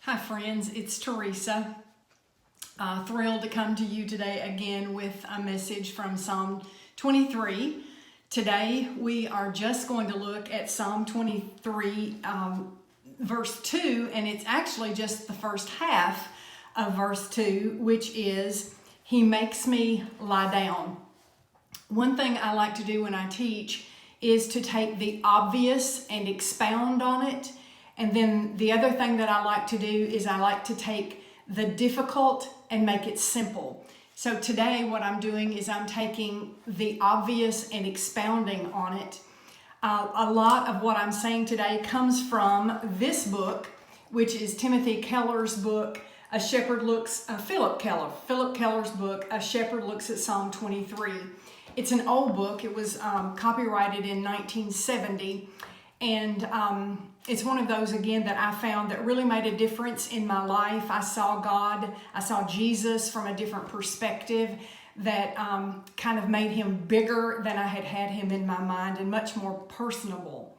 Hi friends, it's Teresa. Thrilled to come to you today again with a message from Psalm 23. Today we are just going to look at Psalm 23 verse 2, and it's actually just the first half of verse 2, which is, He makes me lie down. One thing I like to do when I teach is to take the obvious and expound on it. And then the other thing that I like to do is I like to take the difficult and make it simple. So today what I'm doing is I'm taking the obvious and expounding on it. A lot of what I'm saying today comes from this book, which is Timothy Keller's book, Philip Keller's book, A Shepherd Looks at Psalm 23. It's an old book. It was copyrighted in 1970. And it's one of those, again, that I found that really made a difference in my life. I saw God, I saw Jesus from a different perspective that kind of made him bigger than I had him in my mind and much more personable.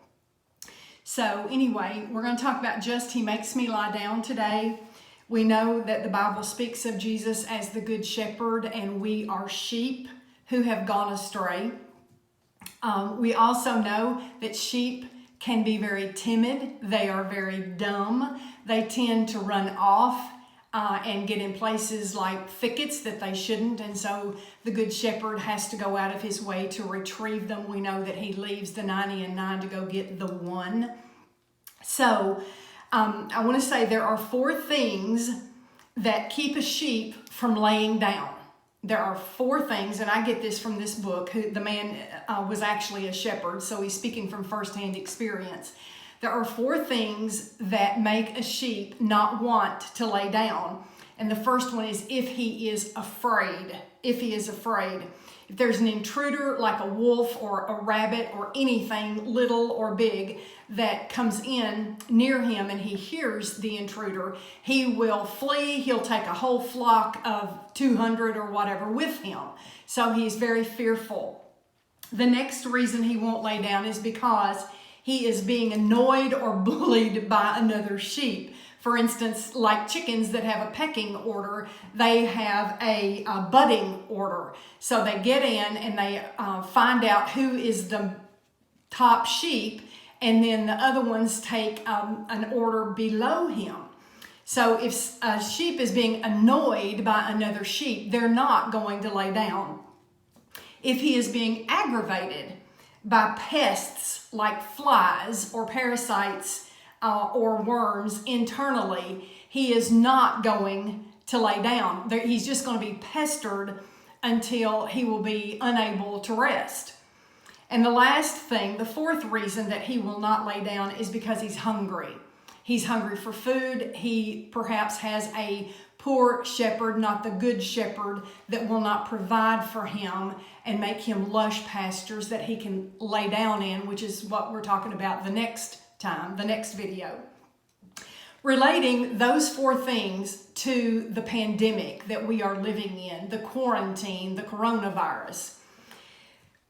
So anyway, we're going to talk about just He makes me lie down today. We know that the Bible speaks of Jesus as the Good Shepherd, and we are sheep who have gone astray. We also know that sheep can be very timid. They are very dumb. They tend to run off and get in places like thickets that they shouldn't. And so the Good Shepherd has to go out of his way to retrieve them. We know that he leaves the 99 to go get the one. So I want to say there are 4 things that keep a sheep from laying down. There are 4 things, and I get this from this book. The man was actually a shepherd, so he's speaking from firsthand experience. There are 4 things that make a sheep not want to lay down. And the first one is if he is afraid. If he is afraid. If there's an intruder like a wolf or a rabbit or anything little or big that comes in near him and he hears the intruder, he will flee. He'll take a whole flock of 200 or whatever with him. So he's very fearful. The next reason he won't lay down is because he is being annoyed or bullied by another sheep. For instance, like chickens that have a pecking order, they have a budding order. So they get in and they find out who is the top sheep, and then the other ones take an order below him. So if a sheep is being annoyed by another sheep, they're not going to lay down. If he is being aggravated by pests like flies or parasites, or worms internally, he is not going to lay down. He's just going to be pestered until he will be unable to rest. And the last thing, the 4th reason that he will not lay down is because he's hungry. He's hungry for food. He perhaps has a poor shepherd, not the good shepherd, that will not provide for him and make him lush pastures that he can lay down in, which is what we're talking about the next video. Relating those 4 things to the pandemic that we are living in, the quarantine, the coronavirus.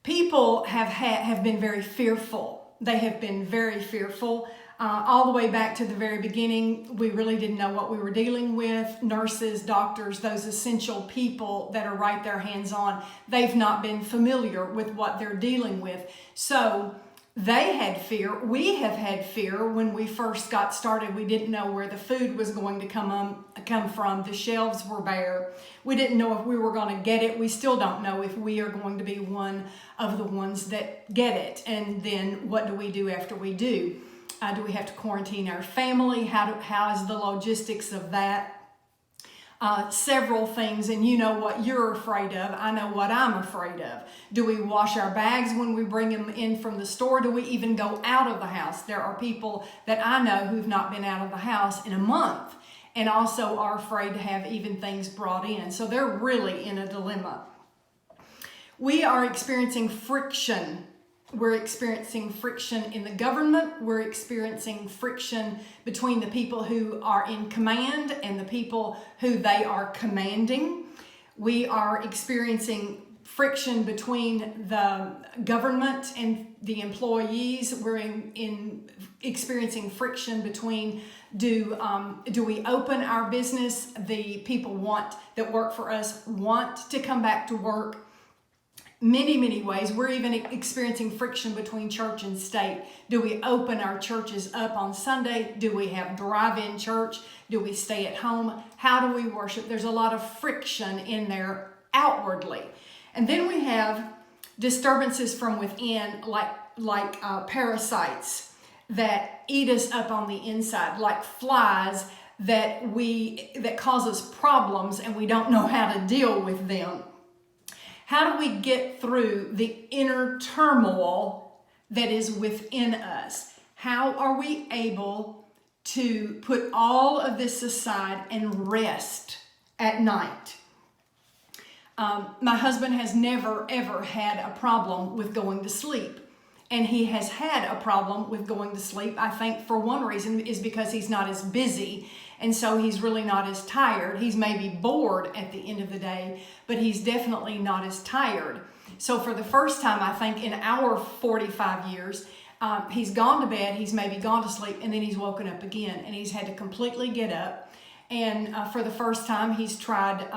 People have been very fearful. They have been very fearful. All the way back to the very beginning, we really didn't know what we were dealing with. Nurses, doctors, those essential people that are right there hands-on, they've not been familiar with what they're dealing with. So they had fear. We have had fear when we first got started. We didn't know where the food was going to come from. The shelves were bare. We didn't know if we were going to get it. We still don't know if we are going to be one of the ones that get it. And then what do we do after we do? Do we have to quarantine our family? How is the logistics of that? Several things, and you know what you're afraid of. I know what I'm afraid of. Do we wash our bags when we bring them in from the store? Do we even go out of the house? There are people that I know who've not been out of the house in a month and also are afraid to have even things brought in. So they're really in a dilemma. We are experiencing friction. We're experiencing friction in the government. We're experiencing friction between the people who are in command and the people who they are commanding. We are experiencing friction between the government and the employees. We're experiencing friction between Do we open our business? The people that work for us want to come back to work. Many ways. We're even experiencing friction between church and state. Do we open our churches up on Sunday? Do we have drive-in church? Do we stay at home? How do we worship? There's a lot of friction in there outwardly. And then we have disturbances from within, like parasites that eat us up on the inside, like flies that cause us problems and we don't know how to deal with them. How do we get through the inner turmoil that is within us? How are we able to put all of this aside and rest at night? My husband has never, ever had a problem with going to sleep. And he has had a problem with going to sleep, I think, for one reason is because he's not as busy. And so he's really not as tired. He's maybe bored at the end of the day, but he's definitely not as tired. So for the first time, I think, in our 45 years, he's gone to bed, he's maybe gone to sleep, and then he's woken up again. And he's had to completely get up. And for the first time, he's tried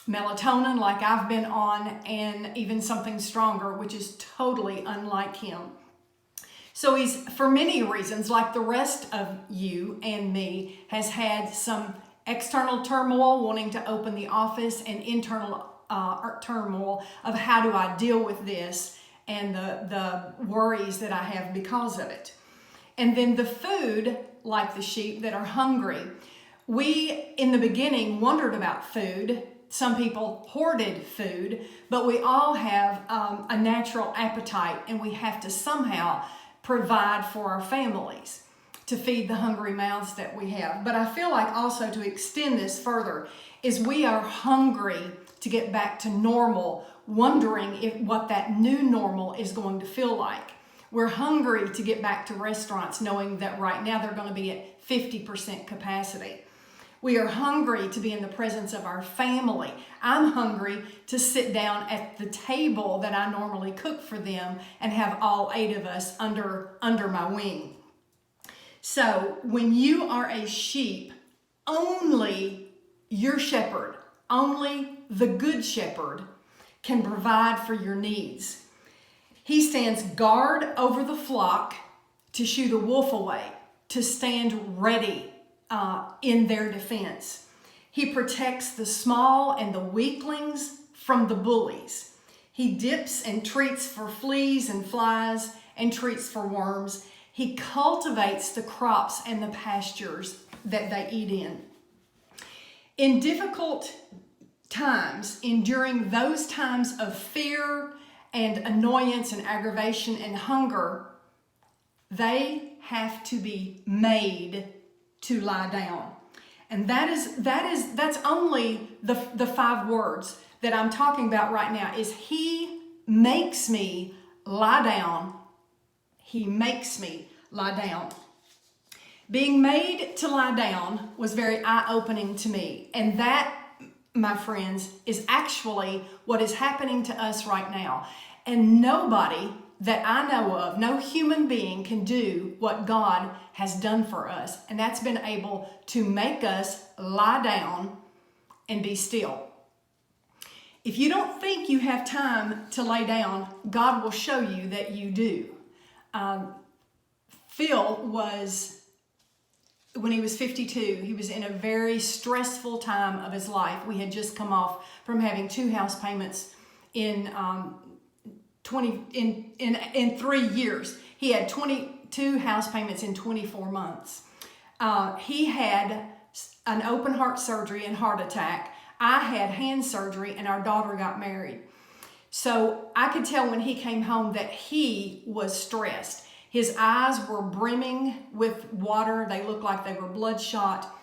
melatonin like I've been on, and even something stronger, which is totally unlike him. So he's, for many reasons, like the rest of you and me, has had some external turmoil wanting to open the office and internal turmoil of how do I deal with this and the worries that I have because of it. And then the food, like the sheep that are hungry. We, in the beginning, wondered about food. Some people hoarded food, but we all have a natural appetite, and we have to somehow provide for our families to feed the hungry mouths that we have. But I feel like also to extend this further is we are hungry to get back to normal, wondering what that new normal is going to feel like. We're hungry to get back to restaurants, knowing that right now they're going to be at 50% capacity. We are hungry to be in the presence of our family. I'm hungry to sit down at the table that I normally cook for them and have all 8 of us under my wing. So when you are a sheep, only your shepherd, only the good shepherd can provide for your needs. He stands guard over the flock to shoo the wolf away, to stand ready in their defense. He protects the small and the weaklings from the bullies. He dips and treats for fleas and flies and treats for worms. He cultivates the crops and the pastures that they eat in. In difficult times, enduring those times of fear and annoyance and aggravation and hunger, they have to be made to lie down. And that's only the 5 words that I'm talking about right now is He makes me lie down. He makes me lie down. Being made to lie down was very eye-opening to me. And that, my friends, is actually what is happening to us right now. And nobody that I know of, no human being can do what God has done for us. And that's been able to make us lie down and be still. If you don't think you have time to lay down, God will show you that you do. Phil was, when he was 52, he was in a very stressful time of his life. We had just come off from having 2 house payments in 3 years. He had 22 house payments in 24 months. He had an open heart surgery and heart attack. I had hand surgery, and our daughter got married. So I could tell when he came home that he was stressed. His eyes were brimming with water. They looked like they were bloodshot.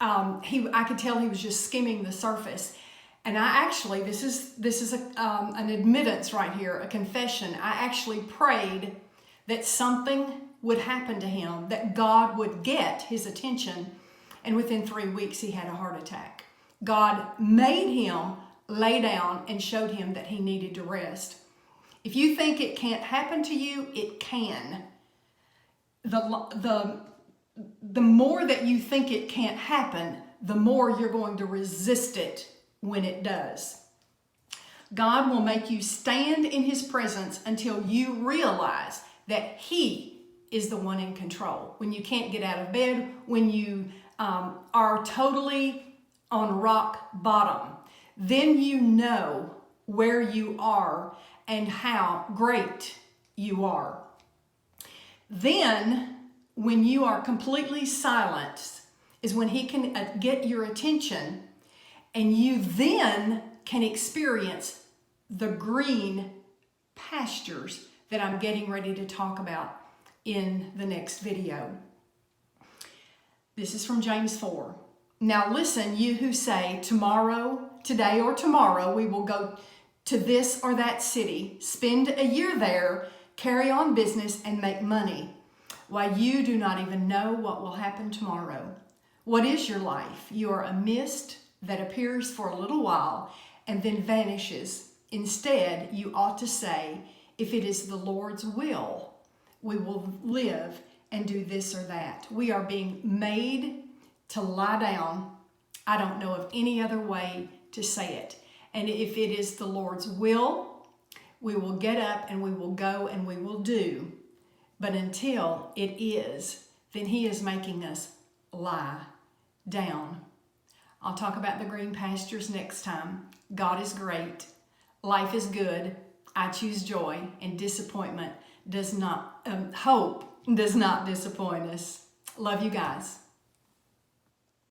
I could tell he was just skimming the surface. And I actually, this is an admittance right here, a confession. I actually prayed that something would happen to him, that God would get his attention. And within 3 weeks, he had a heart attack. God made him lay down and showed him that he needed to rest. If you think it can't happen to you, it can. The the more that you think it can't happen, the more you're going to resist it when it does. God will make you stand in His presence until you realize that He is the one in control. When you can't get out of bed, when you are totally on rock bottom, then you know where you are and how great you are. Then, when you are completely silenced, is when He can get your attention, and you then can experience the green pastures that I'm getting ready to talk about in the next video. This is from James 4. Now listen, you who say, tomorrow, today or tomorrow, we will go to this or that city, spend a year there, carry on business, and make money. Why, you do not even know what will happen tomorrow. What is your life? You are a mist that appears for a little while and then vanishes. Instead, you ought to say, if it is the Lord's will, we will live and do this or that. We are being made to lie down. I don't know of any other way to say it. And if it is the Lord's will, we will get up and we will go and we will do. But until it is, then He is making us lie down. I'll talk about the green pastures next time. God is great. Life is good. I choose joy, and disappointment does not, hope does not disappoint us. Love you guys.